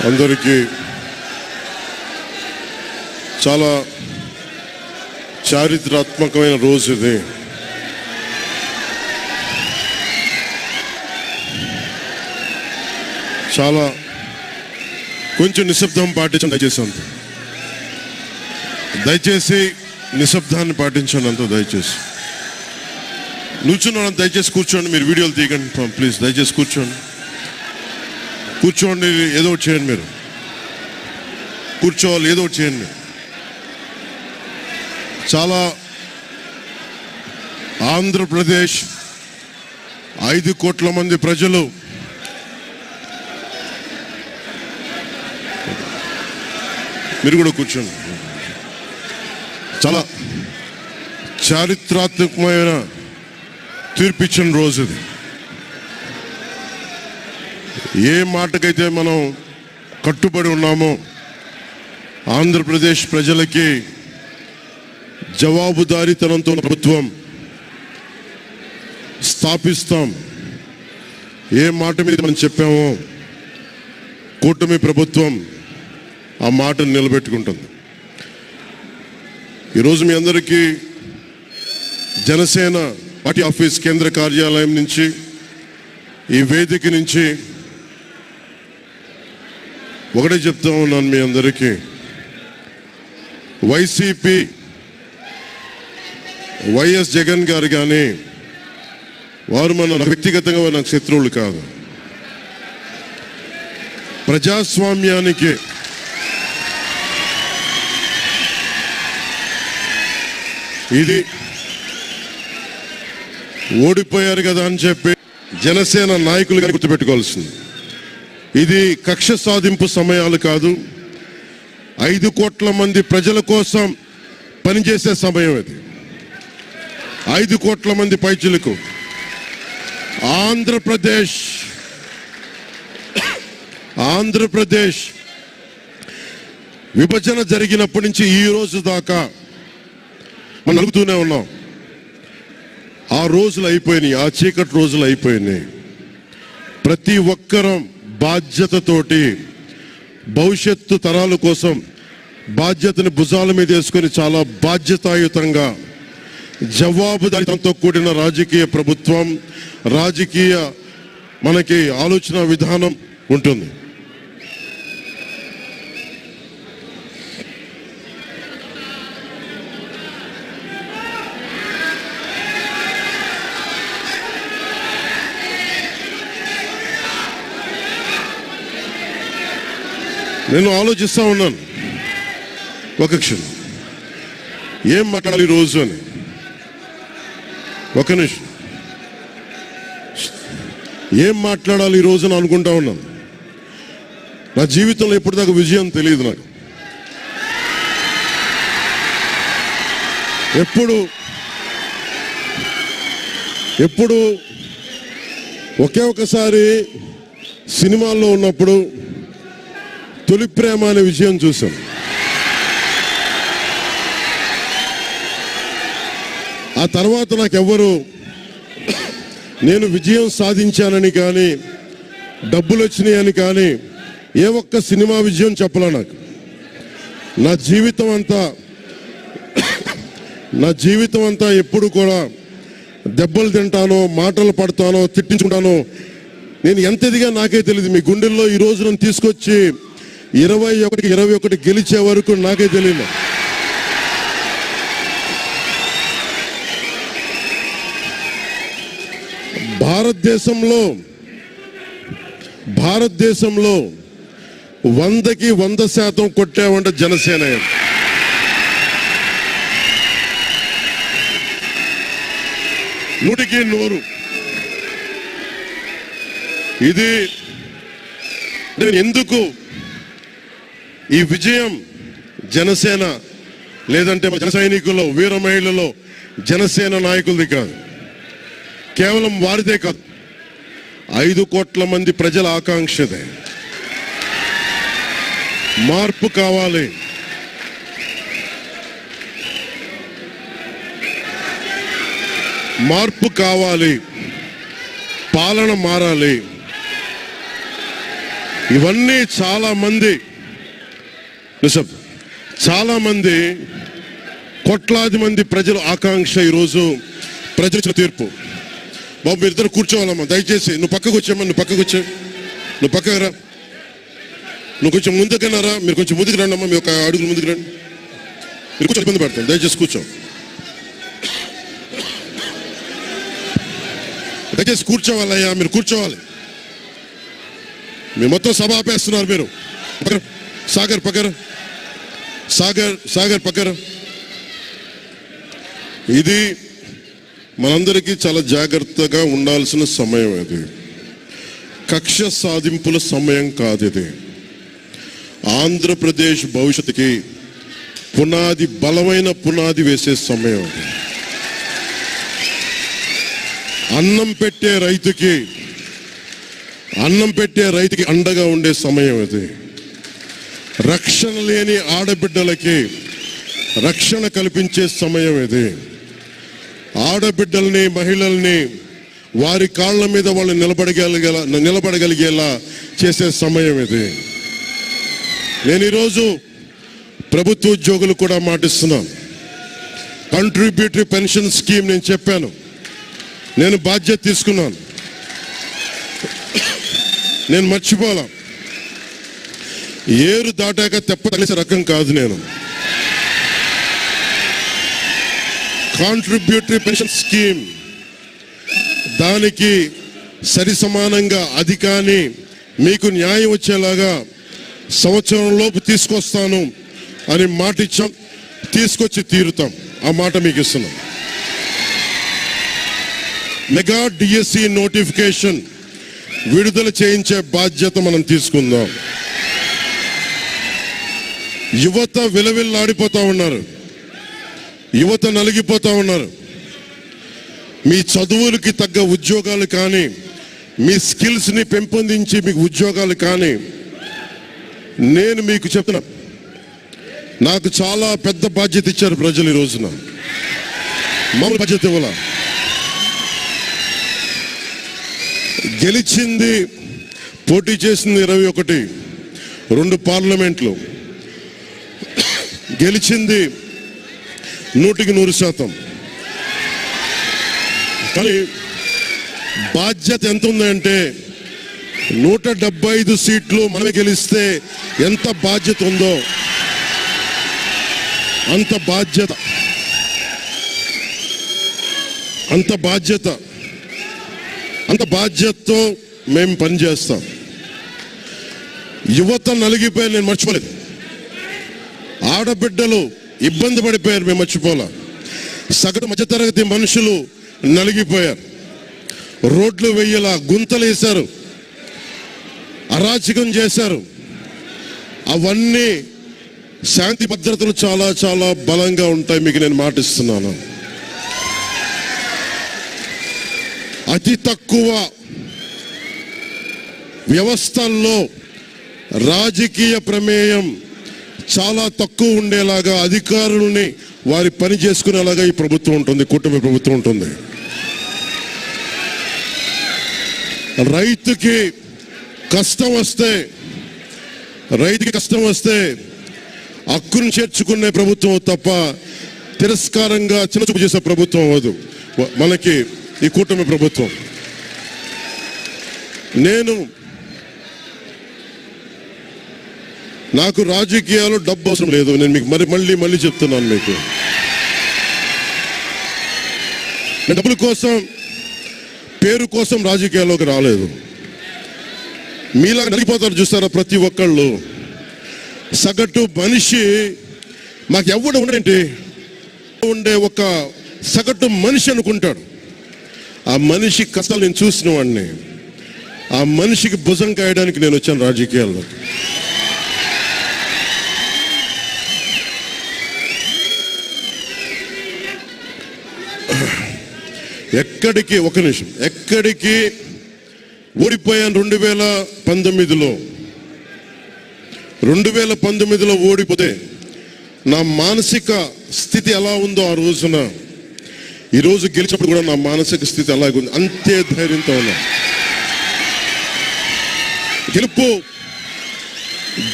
అందరికీ చాలా చారిత్రాత్మకమైన రోజు ఇది. చాలా కొంచెం నిశ్శబ్దం పాటించండి దయచేసి నిశ్శబ్దాన్ని పాటించండి అంత దయచేసి. నిల్చున్నాను దయచేసి కూర్చోండి, మీరు వీడియోలు తీయకండి ప్లీజ్. దయచేసి కూర్చోండి, ఏదో ఒకటి చేయండి, మీరు కూర్చోవాలి, ఏదో ఒకటి చేయండి. చాలా ఆంధ్రప్రదేశ్ 5 కోట్ల మంది ప్రజలు మీరు కూడా కూర్చోండి. చాలా చారిత్రాత్మకమైన తీర్పిచ్చిన రోజు ఇది. ఏ మాటకైతే మనం కట్టుబడి ఉన్నామో ఆంధ్రప్రదేశ్ ప్రజలకి జవాబుదారీతనంతో ప్రభుత్వం స్థాపిస్తాం, ఏ మాట మీద మనం చెప్పామో కూటమి ప్రభుత్వం ఆ మాటను నిలబెట్టుకుంటుంది. ఈరోజు మీ అందరికీ జనసేన పార్టీ ఆఫీస్ కేంద్ర కార్యాలయం నుంచి, ఈ వేదిక నుంచి ఒకటే చెప్తా ఉన్నాను మీ అందరికీ, వైసీపీ వైఎస్ జగన్ గారు కానీ వారు మన వ్యక్తిగతంగా నాకు శత్రువులు కాదు. ప్రజాస్వామ్యానికి ఇది ఓడిపోయారు కదా అని చెప్పి జనసేన నాయకులుగా గుర్తుపెట్టుకోవాల్సింది. ఇది కక్ష సాధింపు సమయాలు కాదు, 5 కోట్ల మంది ప్రజల కోసం పనిచేసే సమయం ఇది. 5 కోట్ల మంది పైచులకు ఆంధ్రప్రదేశ్ విభజన జరిగినప్పటి నుంచి ఈ రోజు దాకా మనం నలుగుతూనే ఉన్నాం. ఆ రోజులు అయిపోయినాయి, ఆ చీకటి రోజులు అయిపోయినాయి. ప్రతి ఒక్కరం బాధ్యతతోటి భవిష్యత్తు తరాల కోసం బాధ్యతని భుజాల మీద వేసుకొని చాలా బాధ్యతాయుతంగా జవాబుదారీతనంతో కూడిన రాజకీయ ప్రభుత్వం, రాజకీయ మనకి ఆలోచన విధానం ఉంటుంది. నేను ఆలోచిస్తూ ఉన్నాను ఒక క్షణం, ఏం మాట్లాడాలి ఈరోజు అని. ఒక నిమిషం, ఏం మాట్లాడాలి ఈరోజు అని అనుకుంటా ఉన్నాను. నా జీవితంలో ఎప్పటిదాకా విజయం తెలియదు నాకు. ఎప్పుడు ఒకే ఒకసారి సినిమాల్లో ఉన్నప్పుడు తొలి ప్రేమ అనే విజయం చూశాం. ఆ తర్వాత నాకెవ్వరు నేను విజయం సాధించానని కానీ డబ్బులు వచ్చినాయని కానీ ఏ ఒక్క సినిమా విజయం చెప్పలే నాకు. నా జీవితం అంతా ఎప్పుడు కూడా దెబ్బలు తింటానో, మాటలు పడతానో, తిట్టించుకుంటానో. నేను ఎంత ఎదిగా నాకే తెలియదు. మీ గుండెల్లో ఈ రోజు నన్ను తీసుకొచ్చి 21 గెలిచే వరకు నాకే తెలియదు. భారతదేశంలో 100కి 100% కొట్టామంటే జనసేన. నూటికి 100. ఇది ఎందుకు ఈ విజయం జనసేన లేదంటే జన సైనికులు, వీర మహిళలు, జనసేన నాయకులది కాదు, కేవలం వారిదే కాదు, 5 కోట్ల మంది ప్రజల ఆకాంక్షదే. మార్పు కావాలి. మార్పు కావాలి, పాలన మారాలి. ఇవన్నీ చాలా మంది కోట్లాది మంది ప్రజల ఆకాంక్ష. ఈరోజు ప్రజల తీర్పు. బాబు మీరు ఇద్దరు కూర్చోవాలమ్మా దయచేసి. నువ్వు పక్కకు వచ్చామా, నువ్వు పక్కకు రా, నువ్వు కొంచెం ముందుకన్నారా, మీరు కొంచెం ముందుకు రండి అమ్మా, మీ ఒక అడుగులు ముందుకు రండి. మీరు కొంచెం ఇబ్బంది పడతాను, దయచేసి కూర్చోవాలయ్యా, మీరు కూర్చోవాలి. మీరు మొత్తం సభ ఆపేస్తున్నారు. మీరు సాగర్ పక్కర. ఇది మనందరికీ చాలా జాగ్రత్తగా ఉండాల్సిన సమయం. ఇది కక్ష సాధింపుల సమయం కాదు. ఇది ఆంధ్రప్రదేశ్ భవిష్యత్తుకి బలమైన పునాది వేసే సమయం. అన్నం పెట్టే రైతుకి అండగా ఉండే సమయం ఇది. రక్షణ లేని ఆడబిడ్డలకి రక్షణ కల్పించే సమయం ఇది. ఆడబిడ్డల్ని, మహిళల్ని వారి కాళ్ళ మీద వాళ్ళు నిలబడగలిగేలా చేసే సమయం ఇది. నేను ఈరోజు ప్రభుత్వ ఉద్యోగులు కూడా మాటిస్తున్నాను. కంట్రిబ్యూటరీ పెన్షన్ స్కీమ్ నేను చెప్పాను, నేను బాధ్యత తీసుకున్నాను, నేను మర్చిపోలా. ఏరు దాటాక తెప్ప తగిలిసే రకం కాదు నేను. కాంట్రిబ్యూటరీ పెన్షన్ స్కీమ్ దానికి సరి సమానంగా అది కానీ మీకు న్యాయం వచ్చేలాగా సంవత్సరం లోపు తీసుకొస్తాను అని మాట ఇచ్చాం, తీసుకొచ్చి తీరుతాం. ఆ మాట మీకు ఇస్తున్నాం. మెగా డిఎస్సి నోటిఫికేషన్ విడుదల చేయించే బాధ్యత మనం తీసుకుందాం. యువత విలవిల్లాడిపోతా ఉన్నారు, యువత నలిగిపోతా ఉన్నారు. మీ చదువులకి తగ్గ ఉద్యోగాలు కానీ, మీ స్కిల్స్ని పెంపొందించి మీకు ఉద్యోగాలు కానీ, నేను మీకు చెప్తున్నా, నాకు చాలా పెద్ద బాధ్యత ఇచ్చారు ప్రజలు. ఈ రోజున మామూలు బాధ్యత ఇవ్వాల. గెలిచింది, పోటీ చేసింది 21, 2 పార్లమెంట్లు గెలిచింది 100%. కానీ బాధ్యత ఎంత ఉందంటే 175 సీట్లు మనమే గెలిస్తే ఎంత బాధ్యత ఉందో అంత బాధ్యతతో మేము పనిచేస్తాం. యువత నలిగిపోయి నేను మర్చిపోలేదు. ఆడబిడ్డలు ఇబ్బంది పడిపోయారు, మేము మర్చిపోలే. సగటు మధ్యతరగతి మనుషులు నలిగిపోయారు. రోడ్లు వెయ్యేలా గుంతలు వేశారు, అరాచకం చేశారు. అవన్నీ శాంతి భద్రతలు చాలా చాలా బలంగా ఉంటాయి, మీకు నేను మాటిస్తున్నాను. అతి తక్కువ వ్యవస్థల్లో రాజకీయ ప్రమేయం చాలా తక్కువ ఉండేలాగా, అధికారుల్ని వారి పని చేసుకునేలాగా ఈ ప్రభుత్వం ఉంటుంది, కూటమి ప్రభుత్వం ఉంటుంది. రైతుకి కష్టం వస్తే హక్కును చేర్చుకునే ప్రభుత్వం తప్ప తిరస్కారంగా చిన్నచూపు చేసే ప్రభుత్వం అవ్వదు మనకి ఈ కూటమి ప్రభుత్వం. నాకు రాజకీయాలు డబ్బు అవసరం లేదు. నేను మీకు మళ్ళీ చెప్తున్నాను, మీకు నేను డబ్బుల కోసం, పేరు కోసం రాజకీయాల్లోకి రాలేదు. మీలా నలిగిపోతారు చూస్తారా ప్రతి ఒక్కళ్ళు. సగటు మనిషి మాకు ఎవడు ఉండే ఒక సగటు మనిషి అనుకుంటాడు. ఆ మనిషి కష్టాలు నేను చూసిన వాడిని. ఆ మనిషికి భుజం కాయడానికి నేను వచ్చాను రాజకీయాల్లో. ఎక్కడికి ఓడిపోయాను 2019లో ఓడిపోతే నా మానసిక స్థితి ఎలా ఉందో ఆ రోజున ఈరోజు గెలిచినప్పుడు కూడా నా మానసిక స్థితి అలాగే ఉంది, అంతే ధైర్యంతో ఉన్నా.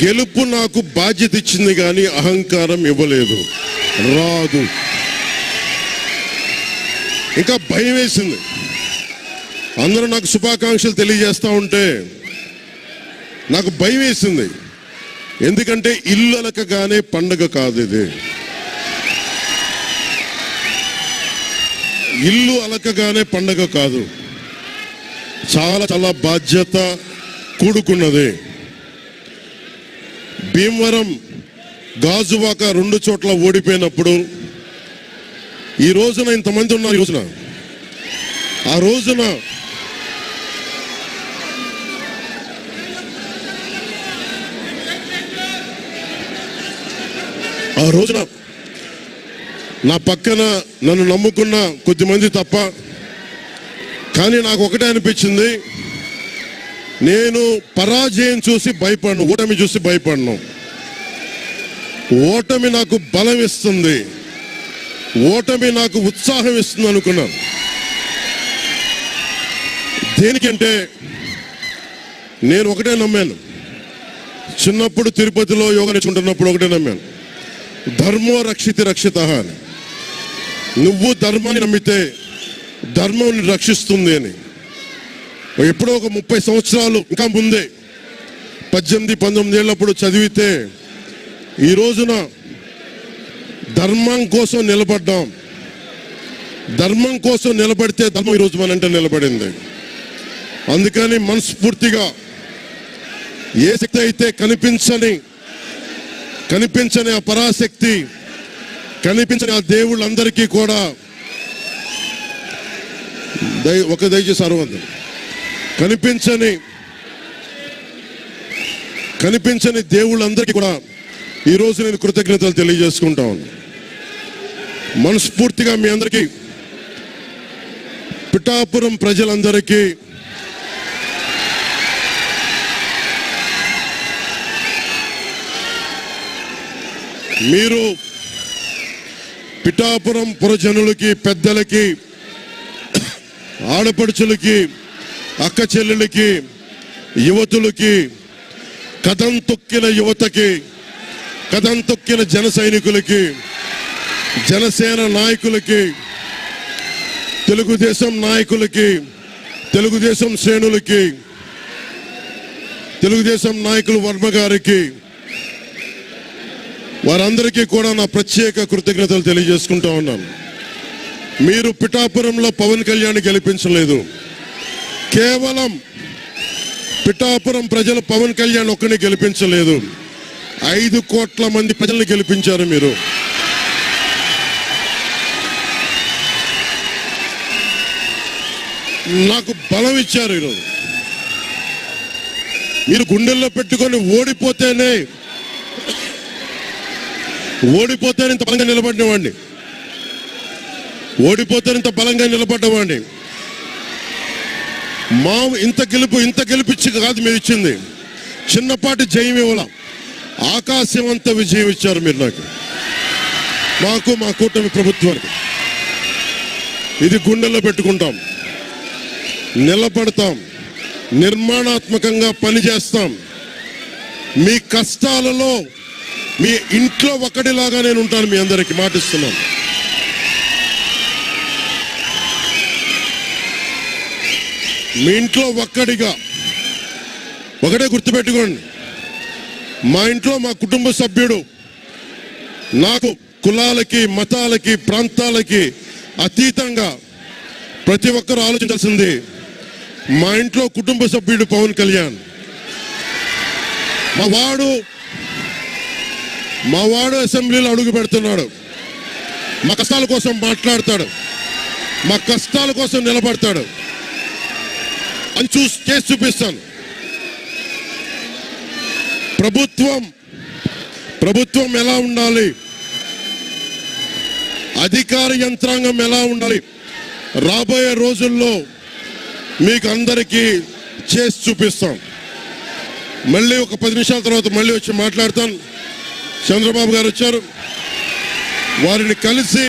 గెలుపు నాకు బాధ్యత ఇచ్చింది కానీ అహంకారం ఇవ్వలేదు, రాదు. ఇంకా భయం వేసింది. అందరూ నాకు శుభాకాంక్షలు తెలియజేస్తూ ఉంటే నాకు భయం వేసింది. ఎందుకంటే ఇల్లు అలకగానే పండగ కాదు ఇది. ఇల్లు అలకగానే పండగ కాదు, చాలా చాలా బాధ్యత కూడుకున్నది. భీమవరం, గాజువాక 2 చోట్ల ఓడిపోయినప్పుడు ఈ రోజున ఇంతమంది ఉన్నారు. ఈ రోజున ఆ రోజున నా పక్కన నన్ను నమ్ముకున్న కొద్దిమంది తప్ప, కానీ నాకు ఒకటే అనిపించింది, నేను పరాజయం చూసి భయపడను, ఓటమి చూసి భయపడను. ఓటమి నాకు బలం ఇస్తుంది, ఓటమి నాకు ఉత్సాహం ఇస్తుంది అనుకున్నాను. దేనికంటే నేను ఒకటే నమ్మాను. చిన్నప్పుడు తిరుపతిలో యోగా నేర్చుకుంటున్నప్పుడు ఒకటే నమ్మాను, ధర్మో రక్షితి రక్షిత అని. నువ్వు ధర్మాన్ని నమ్మితే ధర్మం రక్షిస్తుంది అని. ఎప్పుడో ఒక 30 సంవత్సరాలు ఇంకా ముందే 18-19 ఏళ్ళప్పుడు చదివితే, ఈ రోజున ధర్మం కోసం నిలబడ్డాం. ధర్మం కోసం నిలబడితే ధర్మం ఈరోజు మనంటే నిలబడింది. అందుకని మనస్ఫూర్తిగా ఏ శక్తి అయితే కనిపించని ఆ పరాశక్తి, కనిపించని ఆ దేవుళ్ళందరికీ కూడా దయచేసి అరవద్దు, కనిపించని దేవుళ్ళందరికీ కూడా ఈరోజు నేను కృతజ్ఞతలు తెలియజేసుకుంటాను. మనస్ఫూర్తిగా మీ అందరికీ, పిఠాపురం ప్రజలందరికీ మీరు పిఠాపురం పురజనులకి, పెద్దలకి, ఆడపడుచులకి, అక్క చెల్లెలకి, యువతులకి, కథం తొక్కిన యువతకి, కథం తొక్కిన జన సైనికులకి, జనసేన నాయకులకి, తెలుగుదేశం నాయకులకి, తెలుగుదేశం శ్రేణులకి, తెలుగుదేశం నాయకులు వర్మ గారికి, వారందరికీ కూడా నా ప్రత్యేక కృతజ్ఞతలు తెలియజేసుకుంటా ఉన్నాను. మీరు పిఠాపురంలో పవన్ కళ్యాణ్ గెలిపించలేదు, కేవలం పిఠాపురం ప్రజలు పవన్ కళ్యాణ్ ఒక్కడిని గెలిపించలేదు, 5 కోట్ల మంది ప్రజల్ని గెలిపించారు. మీరు నాకు బలం ఇచ్చారు. ఈరోజు మీరు గుండెల్లో పెట్టుకొని ఓడిపోతేనే ఇంత బలంగా నిలబడినవాడిని, ఇంత బలంగా నిలబడ్డవాడిని. ఇంత గెలిపించి కాదు మీరు ఇచ్చింది, చిన్నపాటి జయం ఇవ్వాల, ఆకాశం అంత విజయం ఇచ్చారు మీరు మాకు, మా కూటమి ప్రభుత్వానికి. ఇది గుండెల్లో పెట్టుకుంటాం, నిలబడతాం, నిర్మాణాత్మకంగా పనిచేస్తాం. మీ కష్టాలలో మీ ఇంట్లో ఒకటిలాగా నేను ఉంటాను, మీ అందరికీ మాటిస్తున్నాను. మీ ఇంట్లో ఒకటే గుర్తుపెట్టుకోండి, మా ఇంట్లో మా కుటుంబ సభ్యుడు నాకు కులాలకి, మతాలకి, ప్రాంతాలకి అతీతంగా ప్రతి ఒక్కరూ ఆలోచించాల్సింది, మా ఇంట్లో కుటుంబ సభ్యుడు పవన్ కళ్యాణ్. మా వాడు అసెంబ్లీలో అడుగు పెడుతున్నాడు, మా కష్టాల కోసం మాట్లాడతాడు, మా కష్టాల కోసం నిలబడతాడు అని చేసి చూపిస్తాను. ప్రభుత్వం ఎలా ఉండాలి, అధికార యంత్రాంగం ఎలా ఉండాలి, రాబోయే రోజుల్లో మీకు అందరికీ చేసి చూపిస్తాం. మళ్ళీ ఒక 10 నిమిషాల తర్వాత మళ్ళీ వచ్చి మాట్లాడతాను. చంద్రబాబు గారు వచ్చారు, వారిని కలిసి